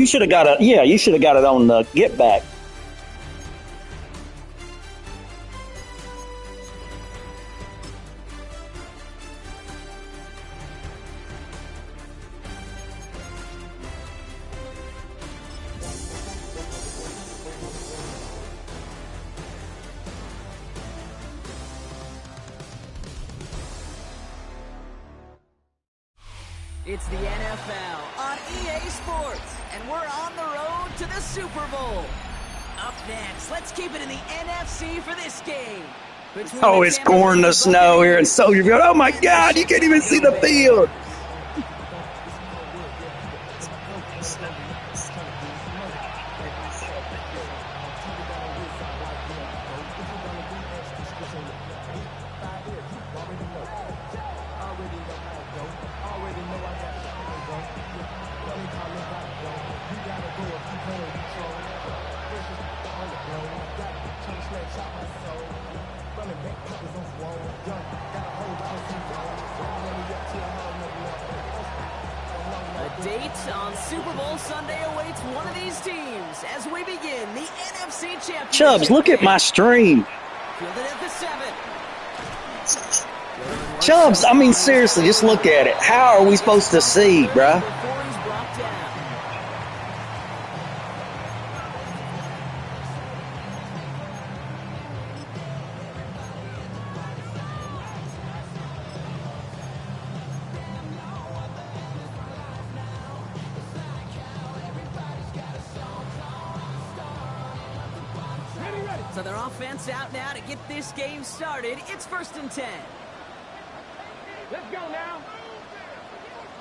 You should have got it. Yeah, you should have got it on the get back. It's the NFL on EA Sports, and we're on the road to the Super Bowl. Up next, let's keep it in the NFC for this game. Oh, it's pouring the snow here in Soldier Field. Oh, my God, you can't even see the field. A date on Super Bowl Sunday awaits one of these teams as we begin the NFC Championship. Chubbs, look at my stream. Fielded at the 7. Chubbs, I mean, seriously, just look at it. How are we supposed to see, bruh? Before he's brought down. So their offense out now to get this game started. It's 1st and 10. Let's go now.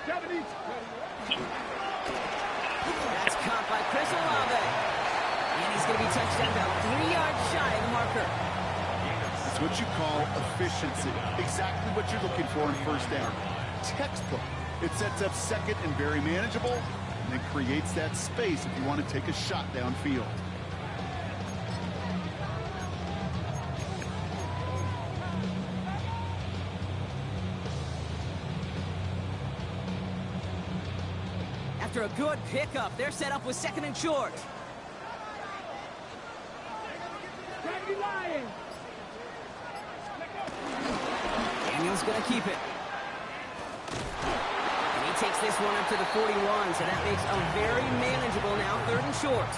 70. That's caught by Chris Olave. And he's going to be touchdown about 3 yards shy of the marker. It's what you call efficiency. Exactly what you're looking for in first down. Textbook. It sets up second and very manageable, and it creates that space if you want to take a shot downfield. After a good pickup, they're set up with 2nd and short. Daniel's going to keep it. And he takes this one up to the 41, so that makes a very manageable now 3rd and short.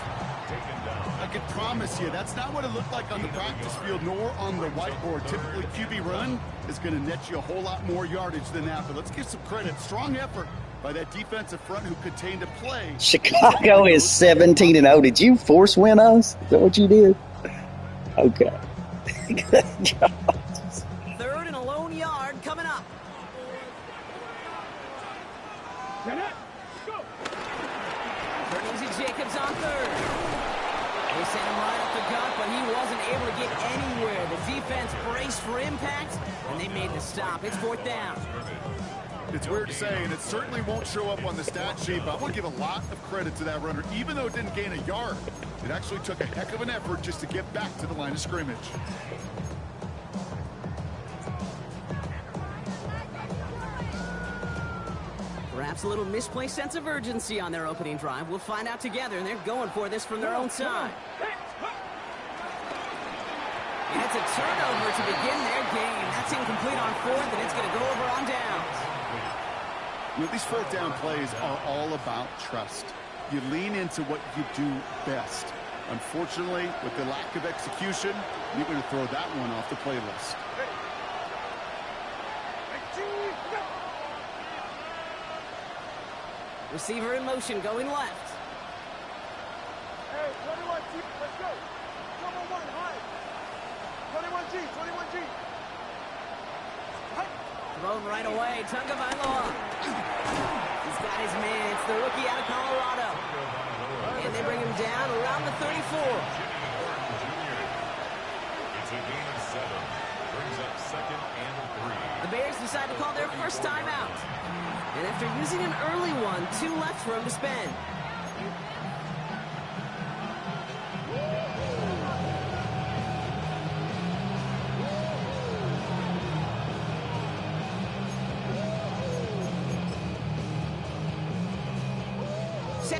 I can promise you, that's not what it looked like on the practice field nor on the whiteboard. Typically, QB run is going to net you a whole lot more yardage than that, but let's give some credit. Strong effort by that defensive front who contained a play. Chicago is 17-0. Did you force win us? Is that what you did? Okay. Good job. 3rd and a lone yard coming up. Easy Jacobs on 3rd. They sent him right up the gut, but he wasn't able to get anywhere. The defense braced for impact, and they made the stop. It's 4th down. It's weird to say, and it certainly won't show up on the stat sheet, but I want to give a lot of credit to that runner. Even though it didn't gain a yard, it actually took a heck of an effort just to get back to the line of scrimmage. Perhaps a little misplaced sense of urgency on their opening drive. We'll find out together, and they're going for this from their own side. And it's a turnover to begin their game. That's incomplete on 4th, and it's going to go over on downs. You know, these 4th down plays are all about trust. You lean into what you do best. Unfortunately, with the lack of execution, you're going to throw that one off the playlist. Receiver in motion, going left. Hey, 21G, let's go. 1-on-1, high. 21G, 21G. Thrown right away, Tagovailoa. He's got his man. It's the rookie out of Colorado. And they bring him down around the 34. It's a gain of 7. Brings up 2nd and 3. The Bears decide to call their first timeout. And after using an early one, 2 left for him to spend.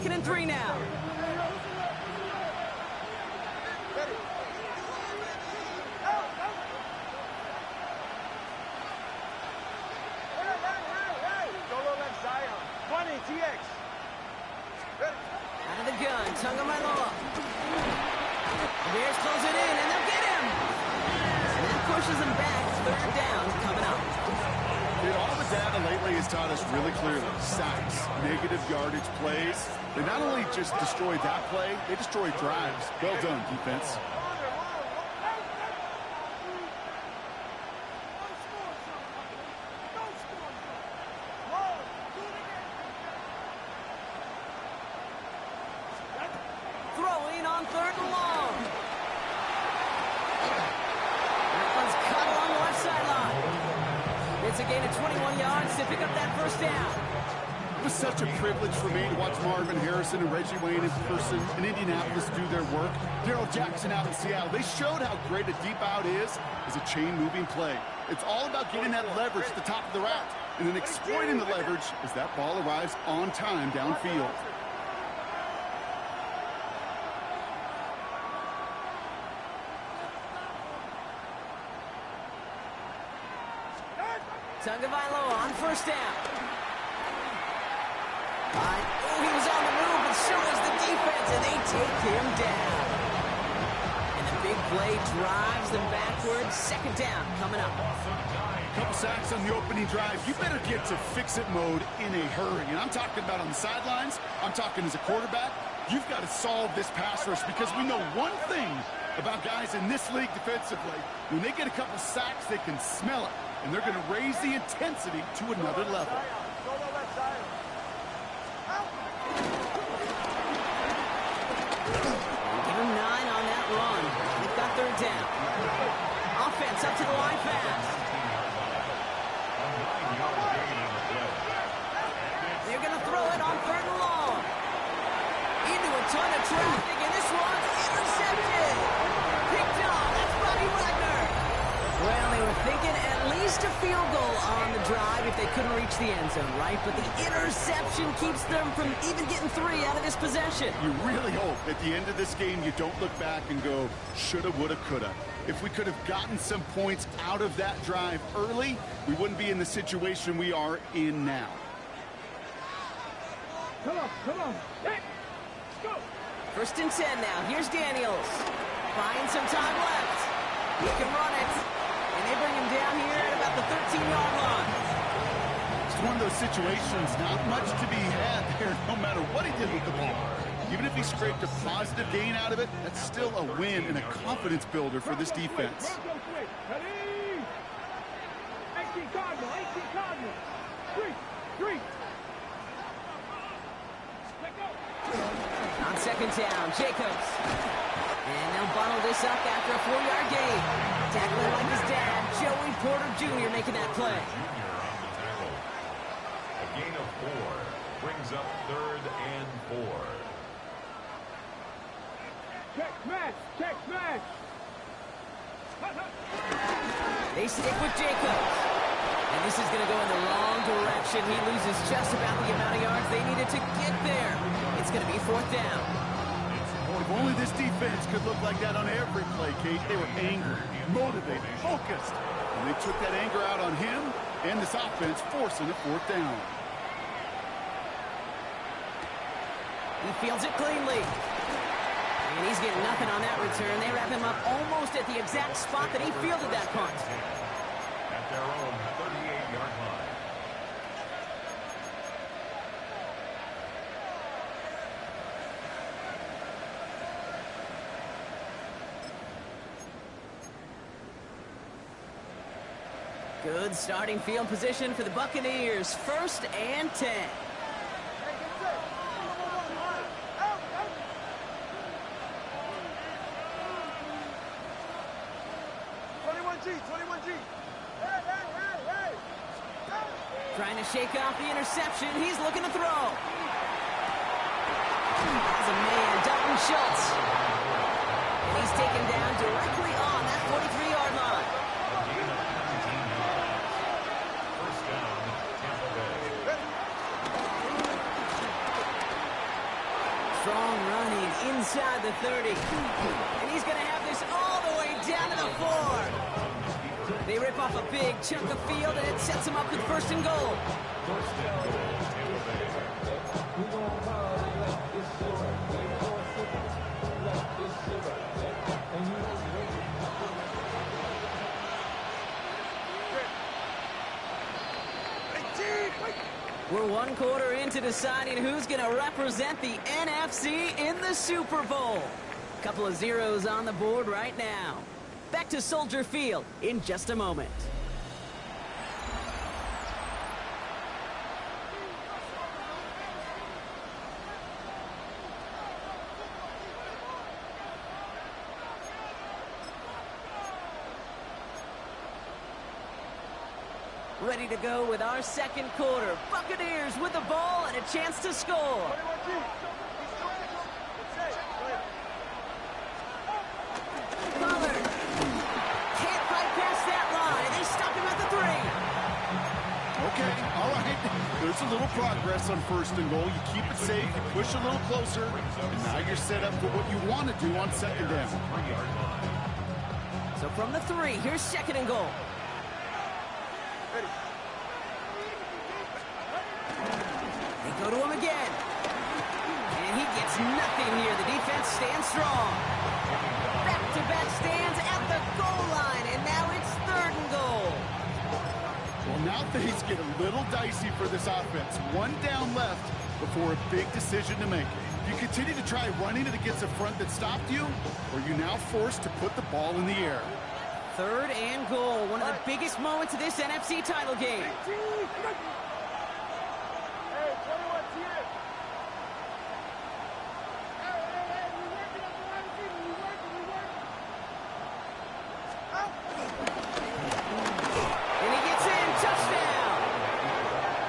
2nd and 3 now. Ready. Out. Hey. Solo left Zion. 20, TX. Ready. Out of the gun, Tagovailoa. The Bears close it in, and they'll get him. And that pushes them back. 3rd down coming up. Dude, all the data lately has taught us really clearly. Sacks, negative yardage plays. They not only just destroy that play, they destroy drives. Well done, defense. Throwing on 3rd and long. That one's cut along the left sideline. It's a gain of 21 yards to pick up that 1st down. It was such a privilege for me to watch Marvin Harrison and Reggie Wayne in person in Indianapolis do their work. Daryl Jackson out in Seattle. They showed how great a deep out is as a chain-moving play. It's all about getting that leverage at the top of the route and then exploiting the leverage as that ball arrives on time downfield. Tagovailoa on 1st down. He was on the move, but so was the defense, and they take him down. And the big play drives them backwards. 2nd down coming up. Couple sacks on the opening drive. You better get to fix-it mode in a hurry. And I'm talking about on the sidelines. I'm talking as a quarterback. You've got to solve this pass rush because we know one thing about guys in this league defensively. When they get a couple sacks, they can smell it. And they're going to raise the intensity to another level. Solo left Zion. Out. Give him 9 on that run. They've got 3rd down. Offense up to the line fast. They're going to throw it on 3rd and long. Into a ton of traffic, and this one's intercepted. Picked off. That's Bobby Wagner. Well, they were thinking at least a field goal on the drive if they couldn't reach the end zone, right? But the interception keeps them from even getting 3 out of this possession. You really hope at the end of this game you don't look back and go, shoulda, woulda, coulda. If we could have gotten some points out of that drive early, we wouldn't be in the situation we are in now. Come on. Hey. Go. 1st and 10 now. Here's Daniels. Buying some time left. He can run it. And they bring him down here at about the 13-yard line. It's one of those situations, not much to be had there no matter what he did with the ball. Even if he scraped a positive gain out of it, that's still a win and a confidence builder for this defense. Ready? 18 Cardinal. 3. Let go. On 2nd down, Jacobs. And they'll bundle this up after a 4-yard gain. Tackling like his dad, Joey Porter Jr. making that play. Junior on the tackle. A gain of 4 brings up 3rd and 4. Check smash. They stick with Jacobs. And this is going to go in the wrong direction. He loses just about the amount of yards they needed to get there. It's going to be 4th down. If only this defense could look like that on every play, Kate. They were angry, motivated, focused. And they took that anger out on him and this offense, forcing a 4th down. He fields it cleanly. And he's getting nothing on that return. They wrap him up almost at the exact spot that he fielded that punt. At their own 38-yard line. Good starting field position for the Buccaneers. 1st and 10. Hey, get set. Out. 21G. Hey. Trying to shake off the interception. He's looking to throw. Has a man, Dalton Schultz. And he's taken down directly on that 43-yard line. Gain of 17 yards. 1st down, Tampa Bay. running inside the 30. And he's going to have this all the way down to the 4. They rip off a big chunk of field, and it sets them up with first and goal. First and goal, Tampa Bay. We're 1 quarter into deciding who's going to represent the NFC in the Super Bowl. Couple of zeros on the board right now. Back to Soldier Field in just a moment. Ready to go with our second quarter. Buccaneers with the ball and a chance to score. Pollard can't fight past that line. They stop him at the 3. Okay, all right. There's a little progress on first and goal. You keep it safe, you push a little closer, and now you're set up for what you want to do on second down. So from the 3, here's second and goal. They go to him again. And he gets nothing here. The defense stands strong. Back-to-back stands at the goal line, and now it's third and goal. Well, now things get a little dicey for this offense. 1 down left before a big decision to make. You continue to try running it against a front that stopped you, or are you now forced to put the ball in the air? Third and goal, one of the biggest moments of this NFC title game. And he gets in, touchdown!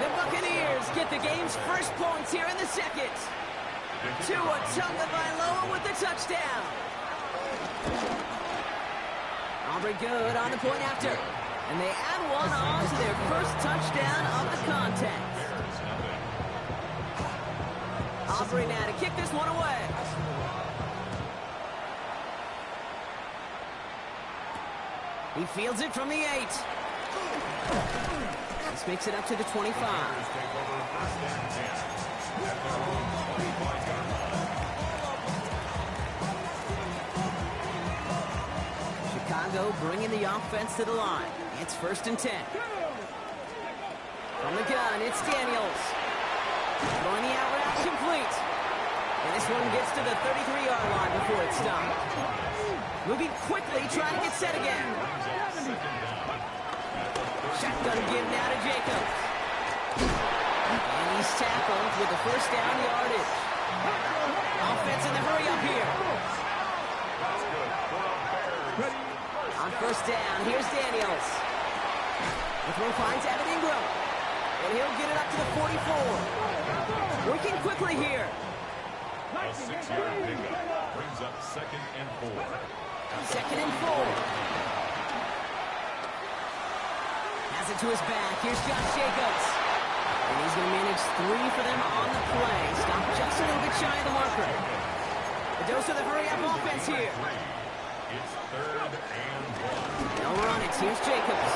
The Buccaneers get the game's first points here in the second. Tua Tagovailoa with the touchdown. Aubrey good on the point after. And they add one on to their first touchdown of the contest. Aubrey now to kick this one away. He fields it from the 8. This makes it up to the 25. Chicago bringing the offense to the line. It's first and 10. From the gun, it's Daniels. Throwing the out route complete. And this one gets to the 33-yard line before it's stopped. Moving quickly, trying to get set again. Shotgun give now to Jacobs. And he's tackled with the first down yardage. Offense in the hurry up here. On first down, here's Daniels. The throw finds Evan Ingram. And he'll get it up to the 44. Working quickly here. A 6-yard pickup brings up second and 4. Second and 4. Has it to his back. Here's Josh Jacobs. And he's going to manage 3 for them on the play. Stop just a little bit shy of the marker. A dose of the hurry-up offense here. It's third and 1. They'll run it. Here's Jacobs.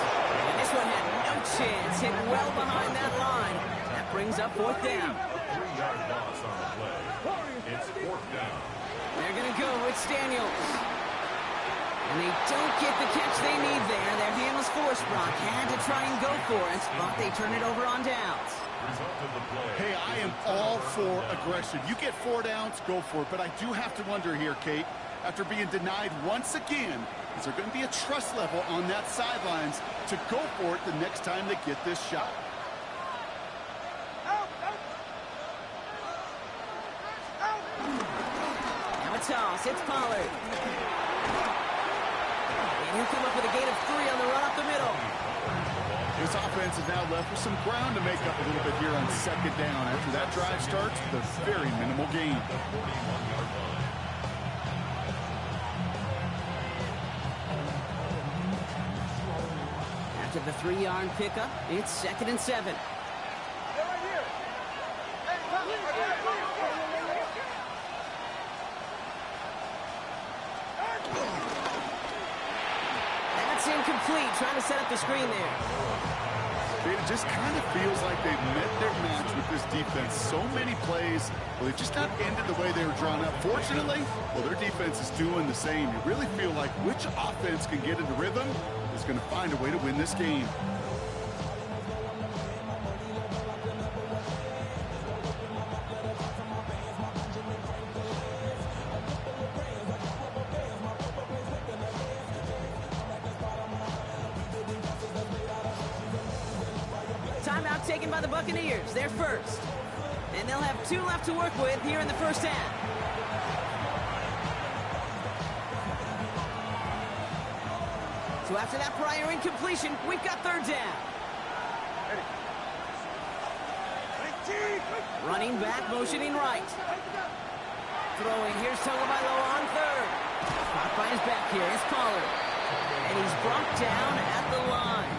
And this one had no chance. Hit well behind that line. That brings up fourth down. A 3-yard loss on the play. It's fourth down. They're going to go with Daniels. And they don't get the catch they need there. Their hand was forced. Brock had to try and go for it, but they turn it over on downs. Result of the play. Hey, I am all for aggression. You get 4 downs, go for it. But I do have to wonder here, Kate, after being denied once again, is there going to be a trust level on that sidelines to go for it the next time they get this shot? Now a toss. It's Pollard. And he'll come up with a gain of 3 on the run up the middle. This offense is now left with some ground to make up a little bit here on second down. After that drive starts with a very minimal gain. The 41-yard line. After the 3-yard pickup, it's second and 7. incomplete, trying to set up the screen there. It just kind of feels like they've met their match with this defense. So many plays, well, they've just not ended the way they were drawn up. Fortunately, well, their defense is doing the same. You really feel like which offense can get into rhythm is going to find a way to win this game. Timeout taken by the Buccaneers. They're first. And they'll have 2 left to work with here in the first half. So after that prior incompletion, we've got third down. Running back, motioning right. Throwing, here's Tagovailoa on third. Caught by his back here, it's Pollard. And he's brought down at the line.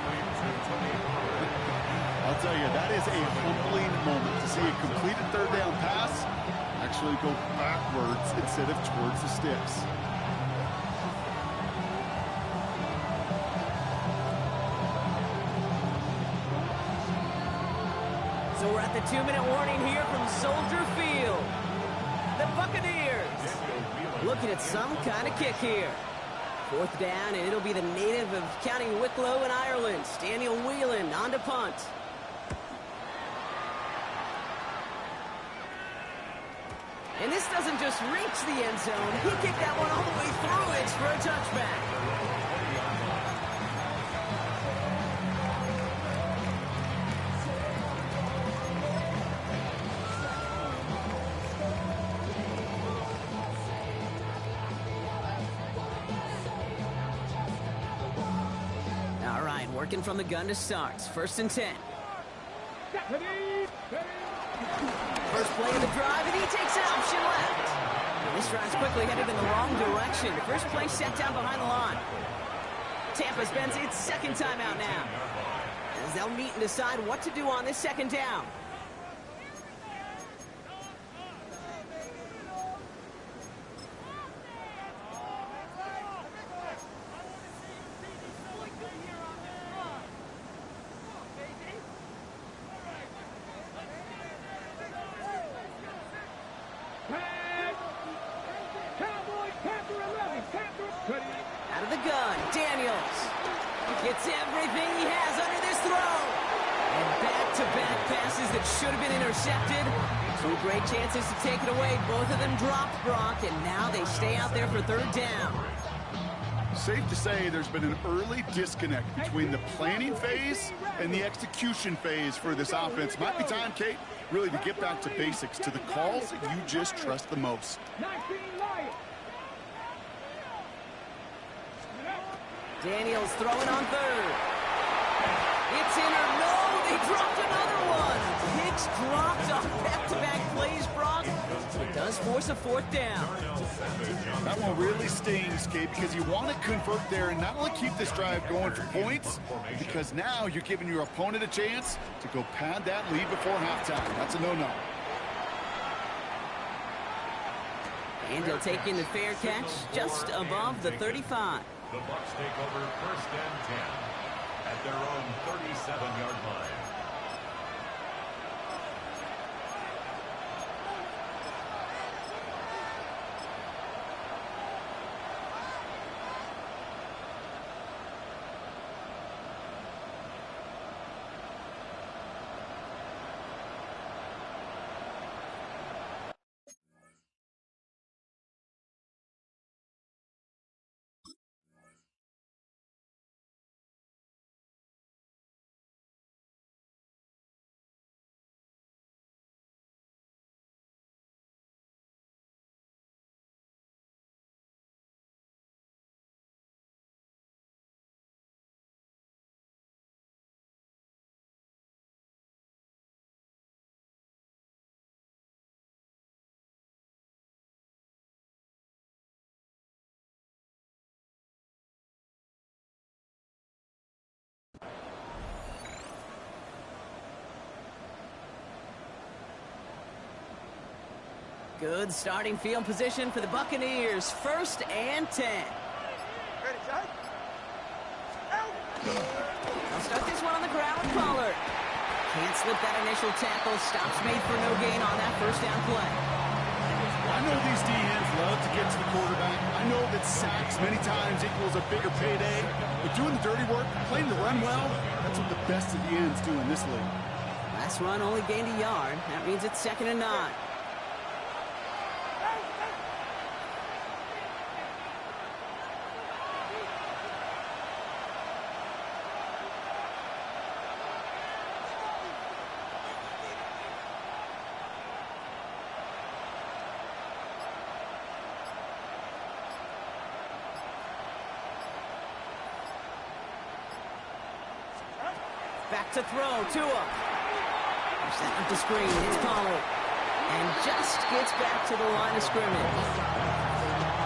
I'll tell you, that is a humbling moment to see a completed third down pass actually go backwards instead of towards the sticks. So we're at the 2-minute warning here from Soldier Field. The Buccaneers looking at some kind of kick here. Fourth down, and it'll be the native of County Wicklow in Ireland, Daniel Whelan, on to punt. And this doesn't just reach the end zone. He kicked that one all the way through it for a touchback. All right, working from the gun to start. First and 10. First play of the drive, and he takes an option left. And this drive's quickly headed in the wrong direction. First play set down behind the line. Tampa spends its second timeout now, as they'll meet and decide what to do on this second down. Out of the gun, Daniels gets everything he has under this throw. And back-to-back passes that should have been intercepted. 2 great chances to take it away. Both of them dropped, Brock, and now they stay out there for third down. Safe to say there's been an early disconnect between the planning phase and the execution phase for this offense. Might be time, Kate, really to get back to basics, to the calls that you just trust the most. Daniels throwing on third. It's in or no, they dropped another one. Hicks dropped on back-to-back plays, Brock. It does force a fourth down. That one really stings, Kate, because you want to convert there and not only keep this drive going for points, because now you're giving your opponent a chance to go pad that lead before halftime. That's a no-no. And he'll take in the fair catch just above the 35. The Bucs take over first and 10 at their own 37-yard line. Good starting field position for the Buccaneers. First and 10. Ready, Judge? They'll start this one on the ground with Pollard. Can't slip that initial tackle. Stops made for no gain on that first down play. I know these D-ends love to get to the quarterback. I know that sacks many times equals a bigger payday. But doing the dirty work, playing the run well, that's what the best of the ends do in this league. Last run only gained a yard. That means it's 2nd and 9. Back to throw, Tua. Set up the screen, it's Pollard. And just gets back to the line of scrimmage.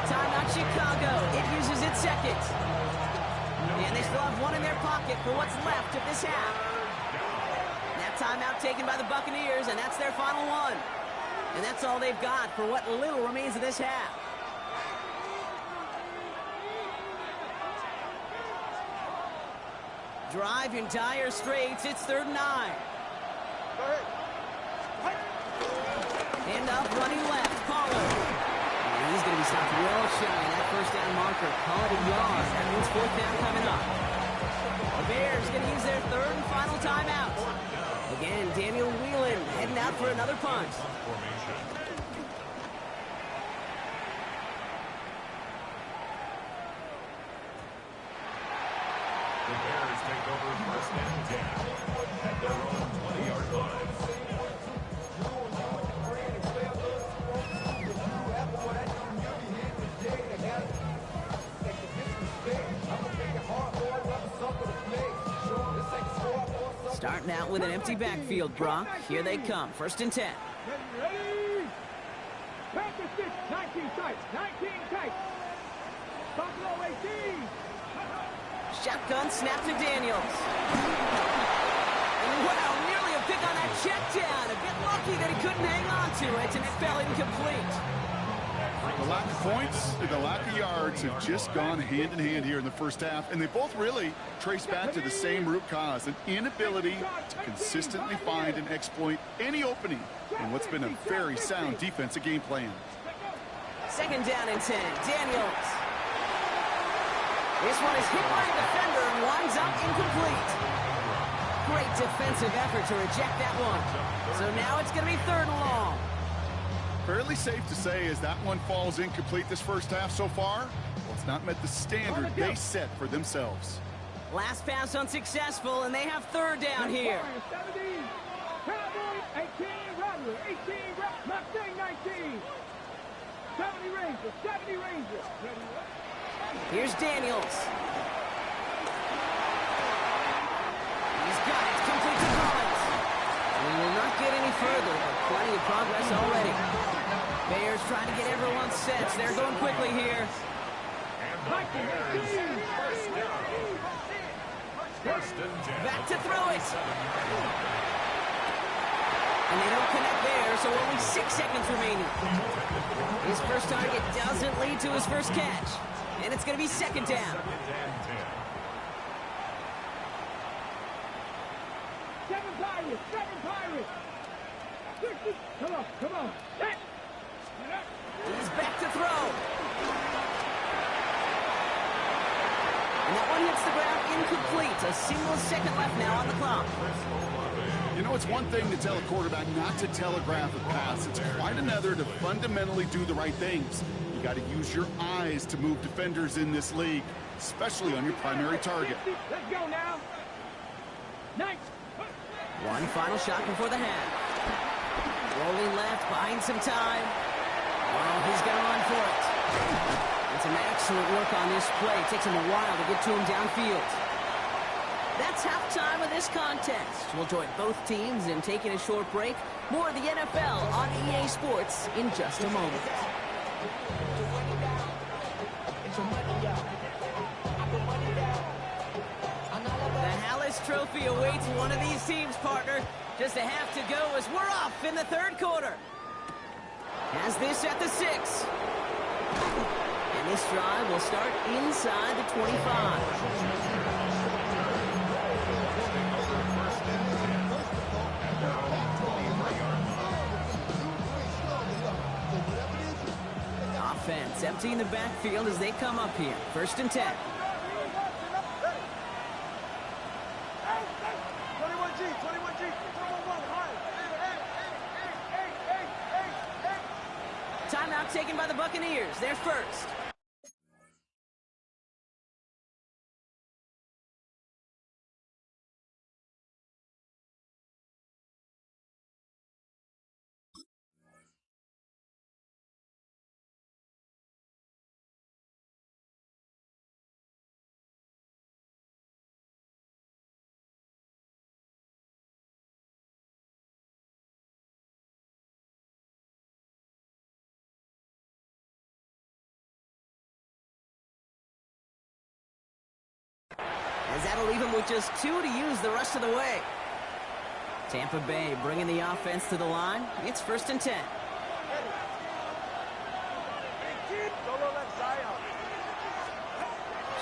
Timeout Chicago, it uses its 2nd. And they still have one in their pocket for what's left of this half. That timeout taken by the Buccaneers, and that's their final one. And that's all they've got for what little remains of this half. Drive in dire straits. It's 3rd and 9. Go ahead. End up running left. Pollard. And he's going to be stopped well shy of that first down marker. Call it a yard. That means 4th down coming up. The Bears going to use their 3rd and final timeout. Again, Daniel Whelan heading out for another punt. The Bears take over 1st and 10 at their own 20-yard line. Starting out with an empty backfield, Brock. Here they come. 1st and 10. Ready? Panther 6, 19 tight. 19 tight. Buffalo 18. Shotgun snap to Daniels. Wow, nearly a pick on that check down. A bit lucky that he couldn't hang on to it, and it fell incomplete. The lack of points and the lack of yards have just gone hand in hand here in the first half, and they both really trace back to the same root cause, an inability to consistently find and exploit any opening in what's been a very sound defensive game plan. 2nd down and 10. Daniels. This one is hit by a defender and winds up incomplete. Great defensive effort to reject that one. So now it's going to be 3rd and long. Fairly safe to say as that one falls incomplete this first half so far, well, it's not met the standard they set for themselves. Last pass unsuccessful, and they have 3rd down here. 17. Cowboys 18. Rattler 18. Mustang 19. 70 Ranger. 70 Ranger. Ready? Here's Daniels. He's got it. Complete to Collins. We will not get any further, but plenty of progress already. Bears trying to get everyone set. They're going quickly here. Back to throw it. And they don't connect there, so only 6 seconds remaining. His first target doesn't lead to his first catch. And it's going to be 2nd down. 7 Pirates. 7 Pirates. 60. Come on. Come on. He's back to throw. And that one hits the ground incomplete. A single second left now on the clock. You know, it's one thing to tell a quarterback not to telegraph a pass. It's quite another to fundamentally do the right things. You got to use your eyes to move defenders in this league, especially on your primary target. Let's go now. Nice. One final shot before the half. Rolling left, buying some time. Oh, he's going to run for it. And some excellent work on this play. It takes him a while to get to him downfield. That's halftime of this contest. We'll join both teams in taking a short break. More of the NFL on EA Sports in just a moment. The Hallis Trophy awaits one of these teams, partner. Just a half to go as we're off in the 3rd quarter. Has this at the 6. And this drive will start inside the 25. defense, emptying the backfield as they come up here. 1st and 10. 21G, 21G, 21 high. Timeout taken by the Buccaneers. They're first. As that'll leave him with just 2 to use the rest of the way. Tampa Bay bringing the offense to the line. It's 1st and 10.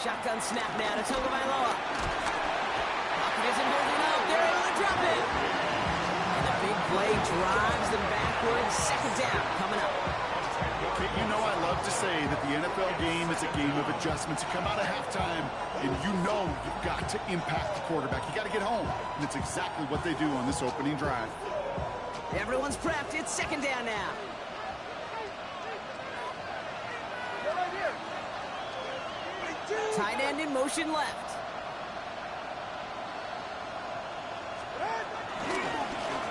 Shotgun snap now to Tagovailoa. Pocket isn't holding up. They're able to drop it. And the big play drives them backwards. 2nd down coming up. You know I love to say that the NFL game is a game of adjustments. You come out of halftime, and you know you've got to impact the quarterback. You got to get home, and it's exactly what they do on this opening drive. Everyone's prepped. It's 2nd down now. Tight end in motion left.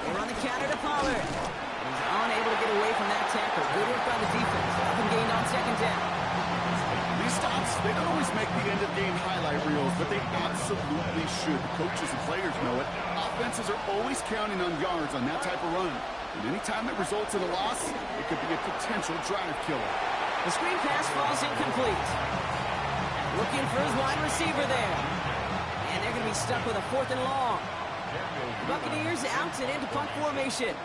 They run the counter to Pollard. He's unable to get away from that tackle. Good work by the defense. Nothing gained on 2nd down. These stops, they don't always make the end-of-game highlight reels, but they absolutely should. The coaches and players know it. Offenses are always counting on yards on that type of run. And anytime it results in a loss, it could be a potential drive killer. The screen pass falls incomplete. Looking for his wide receiver there. And they're going to be stuck with a 4th and long. Buccaneers out and into punt formation.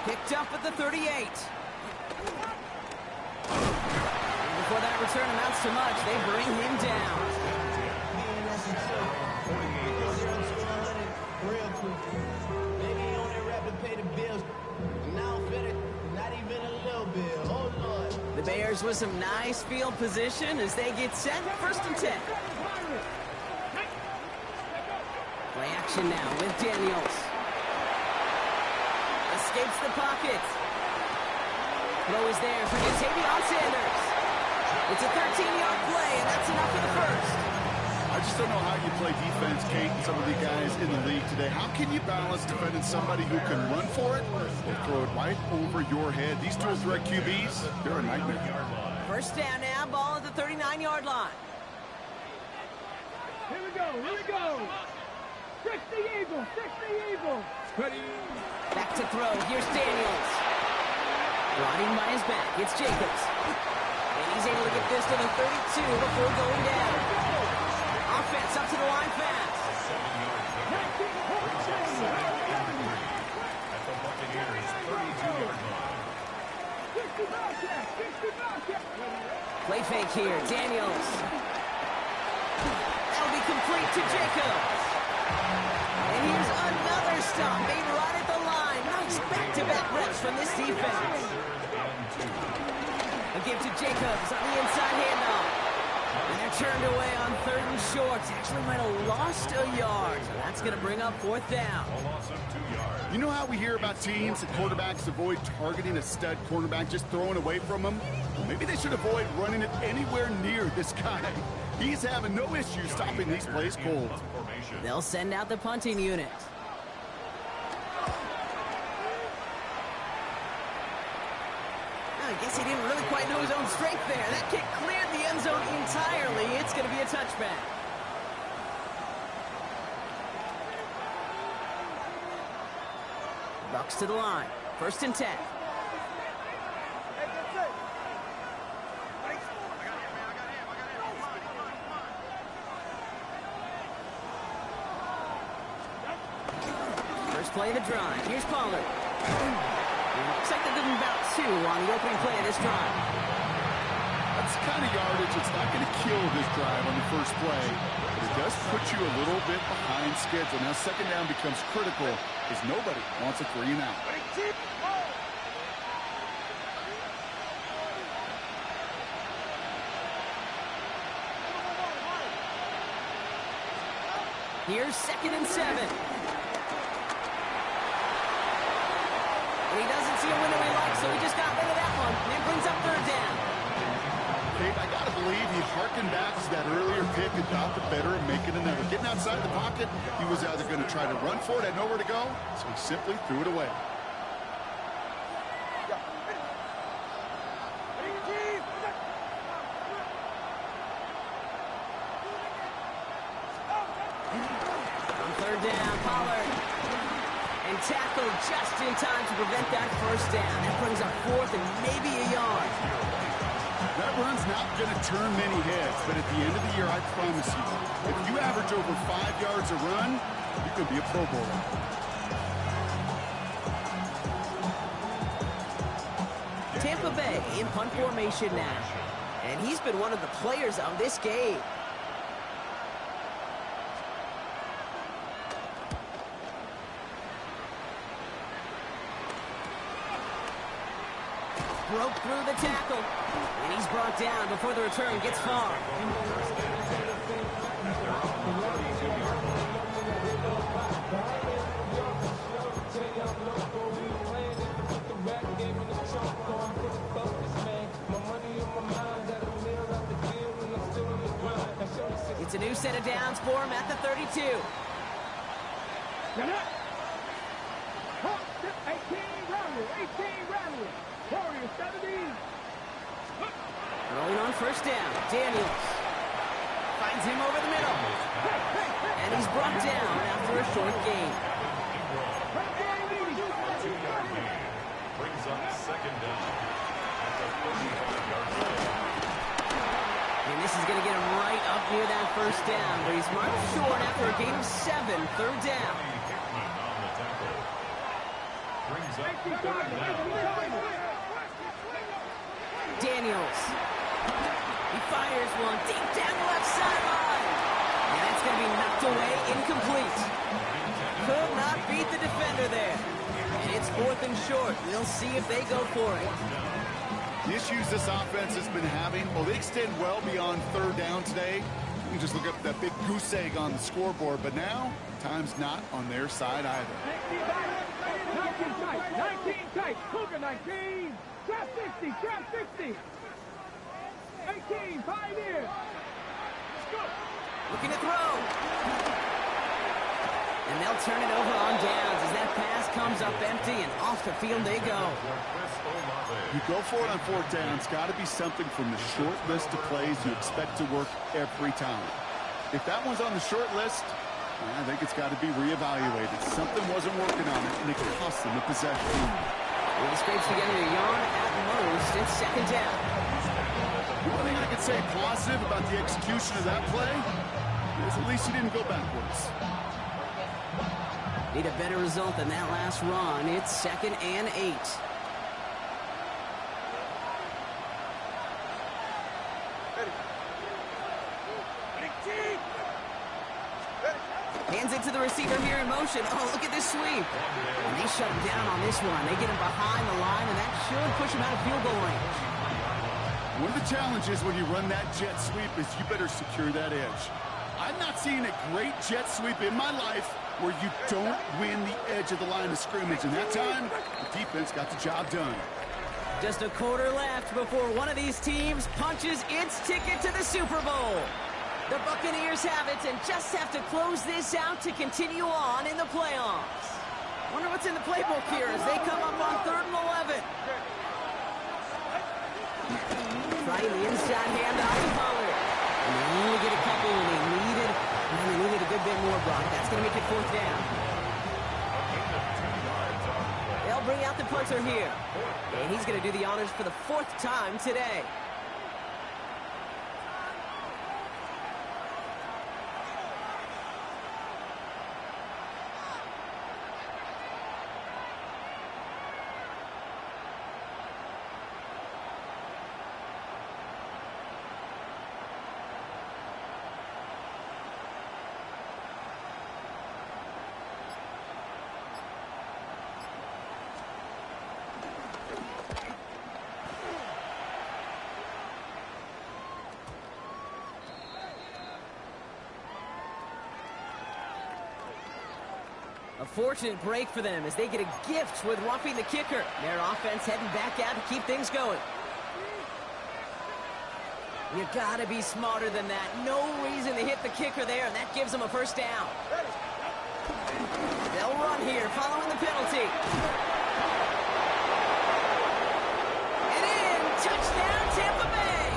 Picked up at the 38. And before that return amounts to much, they bring him down. The Bears with some nice field position as they get set. 1st and 10. Play action now with Daniels. Escapes the pocket. Throw is there for Tavion Sanders. It's a 13-yard play, and that's enough for the first. I just don't know how you play defense, Kate, and some of the guys in the league today. How can you balance defending somebody who can run for it or throw it right over your head? These dual threat QBs, they're a nightmare. 1st down now, ball at the 39-yard line. Here we go, here we go. 60 Eagles, 60 Eagles. Ready. Back to throw, here's Daniels. Brought in by his back, it's Jacobs. And he's able to get this to the 32 before going down. Offense up to the line fast. Play fake here, Daniels. That'll be complete to Jacobs. And here's another stop made right at the line. Nice back-to-back reps from this defense. A give to Jacobs on the inside handoff. And they're turned away on 3rd and short. Actually might have lost a yard. So that's going to bring up 4th down. You know how we hear about teams and quarterbacks avoid targeting a stud cornerback, just throwing away from him? Well, maybe they should avoid running it anywhere near this guy. He's having no issue stopping these plays cold. They'll send out the punting unit. I guess he didn't really quite know his own strength there. That kick cleared the end zone entirely. It's going to be a touchback. Bucks to the line. 1st and 10. First play of the drive. Here's Pollard. Looks like they did about 2 on the opening play of this drive. That's the kind of yardage that's not going to kill this drive on the first play, but it does put you a little bit behind schedule. Now 2nd down becomes critical as nobody wants a 3 and out. Here's 2nd and 7. And he doesn't see a window he likes, so he just got rid of that one. And it brings up 3rd down. Dave, I got to believe he harkened back to that earlier pick and got the better of making another. Getting outside the pocket, he was either going to try to run for it, had nowhere to go, so he simply threw it away. Tackled just in time to prevent that 1st down. That brings up 4th and maybe a yard. That run's not going to turn many heads, but at the end of the year, I promise you, if you average over 5 yards a run, you could be a Pro Bowler. Tampa Bay in punt formation now. And he's been one of the players of this game. Broke through the tackle, and he's brought down before the return gets far. It's a new set of downs for him at the 32. 18 rounders. Warriors 70. Rolling on 1st down. Daniels finds him over the middle. And he's brought down after a short gain. Brings up 2nd down. At the 35-yard line. And this is going to get him right up near that 1st down. But he's marked short after a gain of 7. 3rd down. On the tackle. Brings up 3rd down. Daniels. He fires one deep down the left sideline. And that's going to be knocked away, incomplete. Could not beat the defender there. And it's 4th and short. We'll see if they go for it. The issues this offense has been having, well, they extend well beyond 3rd down today. You can just look up that big goose egg on the scoreboard, but now, time's not on their side either. 19 tight. Cougar 19. Trap 60. 18, 5 in. Looking to throw. And they'll turn it over on downs as that pass comes up empty and off the field they go. You go for it on 4th down. It's got to be something from the short list of plays you expect to work every time. If that one's on the short list, I think it's got to be reevaluated. Something wasn't working on it, and it cost them the possession. Well, he scrapes together a yard at most. It's 2nd down. The one thing I could say positive about the execution of that play is at least he didn't go backwards. Need a better result than that last run. It's 2nd and 8. Hands it to the receiver here in motion. Oh, look at this sweep. And they shut him down on this one. They get him behind the line, and that should push him out of field goal range. One of the challenges when you run that jet sweep is you better secure that edge. I've not seen a great jet sweep in my life where you don't win the edge of the line of scrimmage. And that time, the defense got the job done. Just a quarter left before one of these teams punches its ticket to the Super Bowl. The Buccaneers have it and just have to close this out to continue on in the playoffs. Wonder what's in the playbook here as they come up on 3rd and 11. Trying the inside handoff to Pollard. And they only get a couple when they needed a good bit more, Brock. That's going to make it 4th down. They'll bring out the punter here. And he's going to do the honors for the 4th time today. fortunate break for them as they get a gift with roughing the kicker. Their offense heading back out to keep things going. You gotta be smarter than that. No reason to hit the kicker there, and that gives them a first down. They'll run here following the penalty. And in, touchdown Tampa Bay.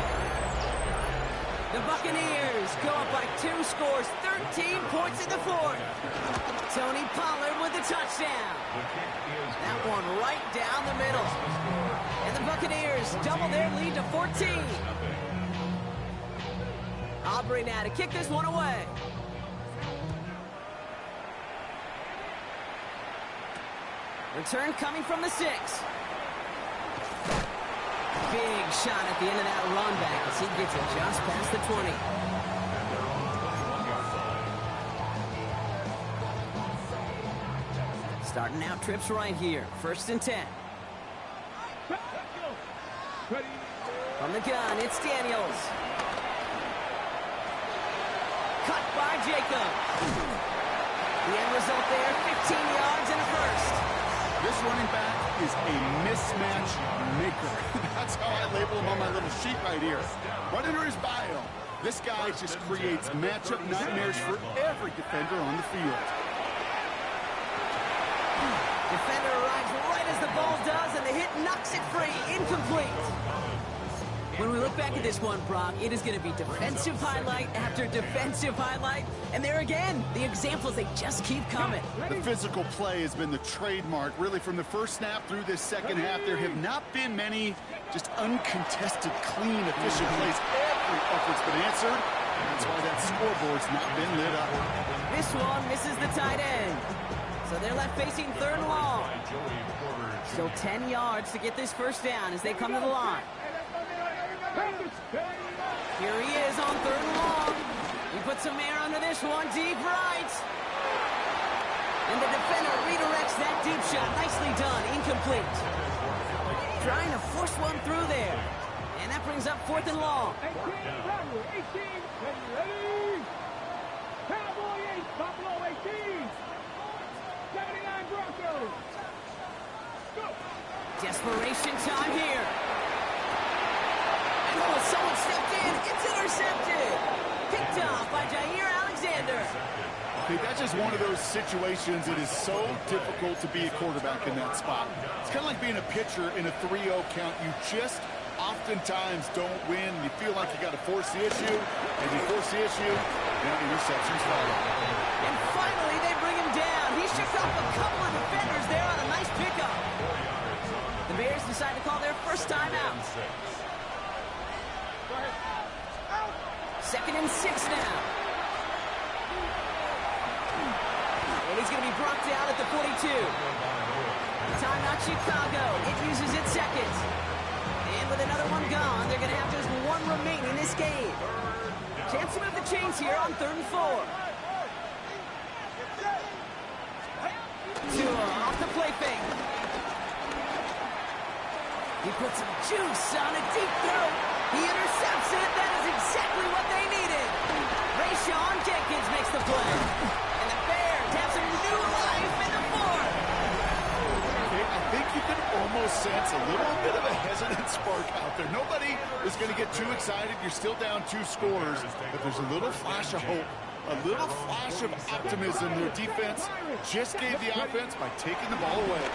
The Buccaneers go up by 2 scores, 13 points in the fourth. Tony Pollard with the touchdown. That one right down the middle. And the Buccaneers double their lead to 14. Aubrey now to kick this one away. Return coming from the 6. Big shot at the end of that run back as he gets it just past the 20. Starting out trips right here. 1st and 10. From the gun, it's Daniels. Cut by Jacob. The end result there, 15 yards and a first. This running back is a mismatch maker. That's how I label him on my little sheet right here. Right under his bio, this guy just creates matchup nightmares for every defender on the field. Defender arrives right as the ball does, and the hit knocks it free. Incomplete. When we look back at this one, Brock, it is going to be defensive highlight after defensive highlight. And there again, the examples, they just keep coming. The physical play has been the trademark. Really, from the first snap through this second half, there have not been many just uncontested, clean, efficient plays. Every effort's been answered. That's why that scoreboard's not been lit up. This one misses the tight end. So they're left facing 3rd and long. Still 10 yards to get this first down as they come to the line. Here he is on 3rd and long. He puts some air under this one, deep right. And the defender redirects that deep shot. Nicely done, incomplete. Trying to force one through there. And that brings up 4th and long. 18, ready. Cowboy 8, Buffalo 18. 79 Broncos. Go. Desperation time here. Oh, someone stepped in. It's intercepted. Picked off by Jair Alexander. Okay, that's just one of those situations that is so difficult to be a quarterback in that spot. It's kind of like being a pitcher in a 3-0 count. You just oftentimes don't win. You feel like you got to force the issue, and you force the issue, and interceptions follow. And finally, they bring him down. He shook off a couple of defenders there on a nice pickup. The Bears decide to call their first timeout. 2nd and 6 now. And he's going to be brought down at the 42. Timeout Chicago. It uses its second. And with another one gone, they're going to have just one remaining in this game. Chance to move the chains here on 3rd and 4. Tua off the play fake. He puts some juice on a deep throw. He intercepts it. That is exactly what they needed. Rayshon Jenkins makes the play. And the Bears have some new life in the fourth. I think you can almost sense a little bit of a hesitant spark out there. Nobody is going to get too excited. You're still down 2 scores, but there's a little flash of hope, a little flash of optimism. Their defense just gave the offense by taking the ball away.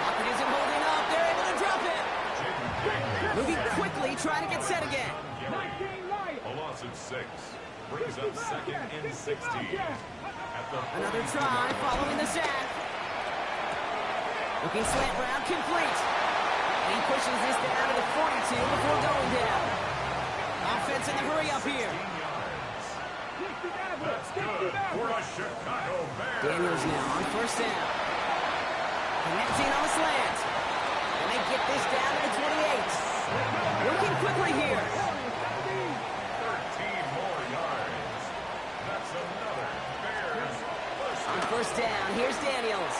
Pocket isn't holding up. They're able to drop it. Moving quickly, trying to get set again. A loss of 6 brings up 2nd and 16. Another try following the sack. Looking slant route, complete. And he pushes this down to the 42 before going down. Offense in the hurry up here. That's good for a Chicago Bears. Daniels now on 1st down. Connecting on the slant. And they get this down to the 28. Working quickly here. 13 more yards. That's another Bears first On 1st down, here's Daniels.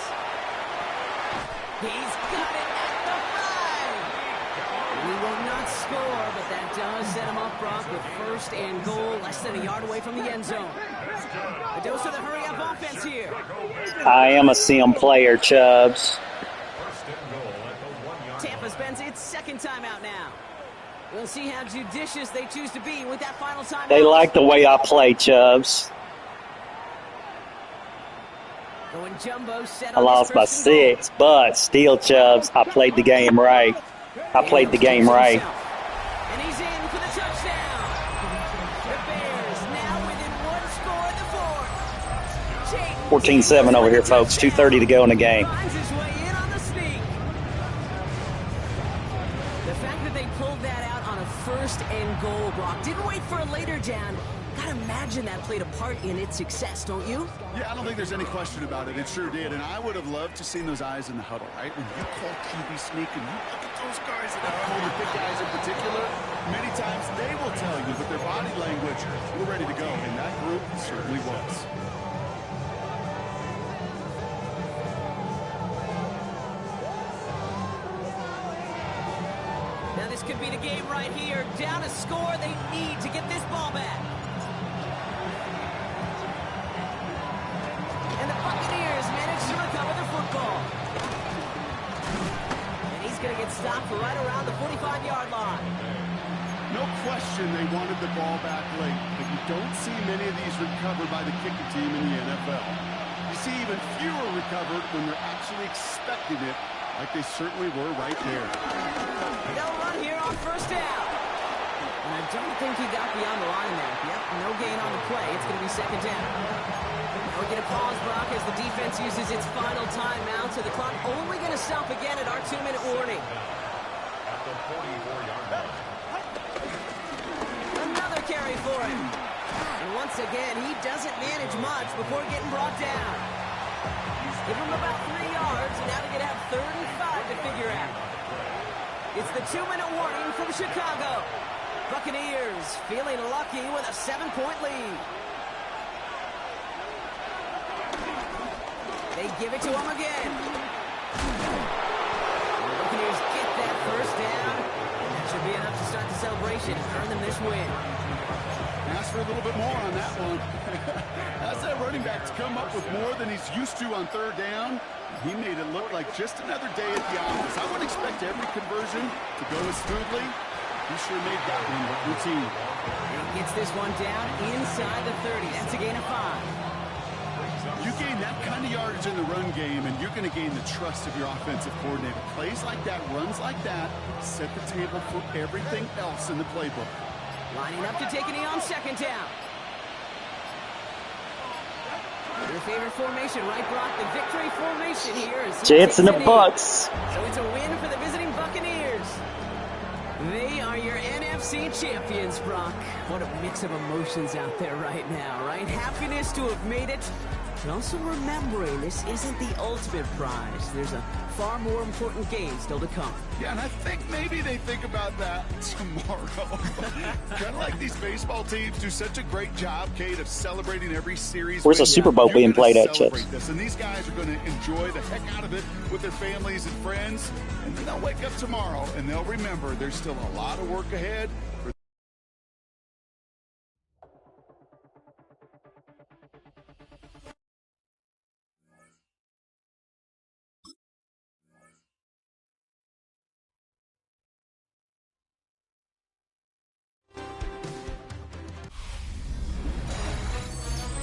He's got it at the 5. will not score, but that does set him up, Brock, with first and goal, less than a yard away from the end zone. A dose of the hurry-up offense here. I am a sim player, Chubbs. Tampa spends its second timeout now. We'll see how judicious they choose to be with that final timeout. They like the way I play, Chubbs. Going jumbo, set I on lost by 6, but still, Chubbs, I played the game right. I played the game right. And he's in for the touchdown. The Bears now within one score in the fourth. 14-7 over here, folks. 2:30 to go in the game. Finds his way in on the sneak. The fact that they pulled that out on a first and goal, Brock, didn't wait for a later down. Gotta imagine that played a part in its success, don't you? Yeah, I don't think there's any question about it. It sure did, and I would have loved to seen those eyes in the huddle, right? When you call QB sneak and you look at those guys in the huddle, the big guys in particular, many times they will tell you with their body language, we're ready to go, and that group certainly was. Now this could be the game right here. Down a score, they need to get this ball back. And the Buccaneers manage to recover the football. And he's going to get stopped right around the 45-yard line. No question they wanted the ball back late, but you don't see many of these recovered by the kicking team in the NFL. You see even fewer recovered when they're actually expecting it, like they certainly were right there. They'll run here on first down. And I don't think he got beyond the line there. Yep, no gain on the play. It's going to be second down. Now we get a pause, Brock, as the defense uses its final timeout. So the clock only going to stop again at our 2-minute warning. At the 44-yard line. Another carry for him. And once again, he doesn't manage much before getting brought down. Give him about 3 yards, and now they're going to have 3rd and 5 to figure out. It's the 2-minute warning from Chicago. Buccaneers feeling lucky with a 7-point lead. They give it to him again. The Buccaneers get that first down, and that should be enough to start the celebration and earn them this win. Ask for a little bit more on that one. As that running back's come up with more than he's used to on 3rd down, he made it look like just another day at the office. I would expect every conversion to go as smoothly. He sure made that one look routine. And he gets this one down inside the 30. That's a gain of 5. You gain that kind of yardage in the run game, and you're going to gain the trust of your offensive coordinator. Plays like that, runs like that, set the table for everything else in the playbook. Lining up to take a knee on second down. Your favorite formation, right, Brock? The victory formation here is Jets and the Bucks. So it's a win for the visiting Buccaneers. They are your NFC champions, Brock. What a mix of emotions out there right now, right? Happiness to have made it, but also remembering this isn't the ultimate prize. There's a far more important game still to come. Yeah, and I think maybe they think about that tomorrow. Kind of like these baseball teams do such a great job, Kate, of celebrating every series. Where's the Super Bowl being played at, Chips? And these guys are going to enjoy the heck out of it with their families and friends. And then they'll wake up tomorrow and they'll remember there's still a lot of work ahead.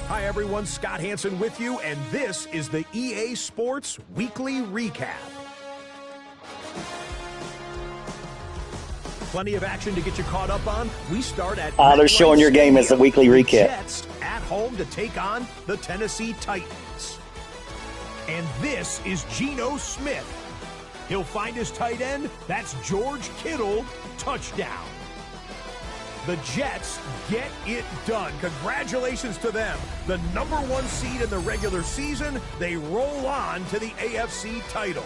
Hi everyone, Scott Hansen with you, and this is the EA Sports Weekly Recap. Plenty of action to get you caught up on. We start at They're showing your game as the weekly recap. Jets at home to take on the Tennessee Titans. And this is Geno Smith. He'll find his tight end. That's George Kittle. Touchdown. The Jets get it done. Congratulations to them. The #1 seed in the regular season. They roll on to the AFC title.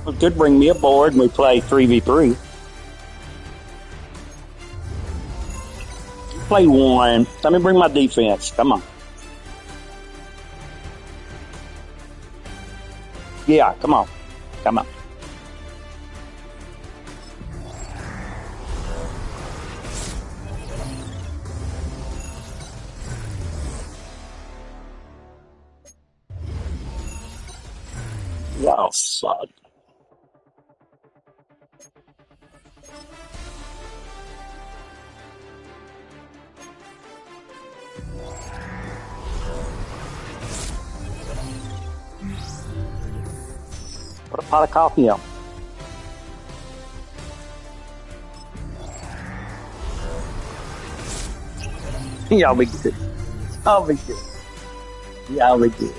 Well, could bring me aboard and we play 3v3. Play one. Let me bring my defense. Come on. Yeah, come on. Come on. Y'all suck. Put a pot of coffee on. Y'all be good. I'll be good. Y'all be good.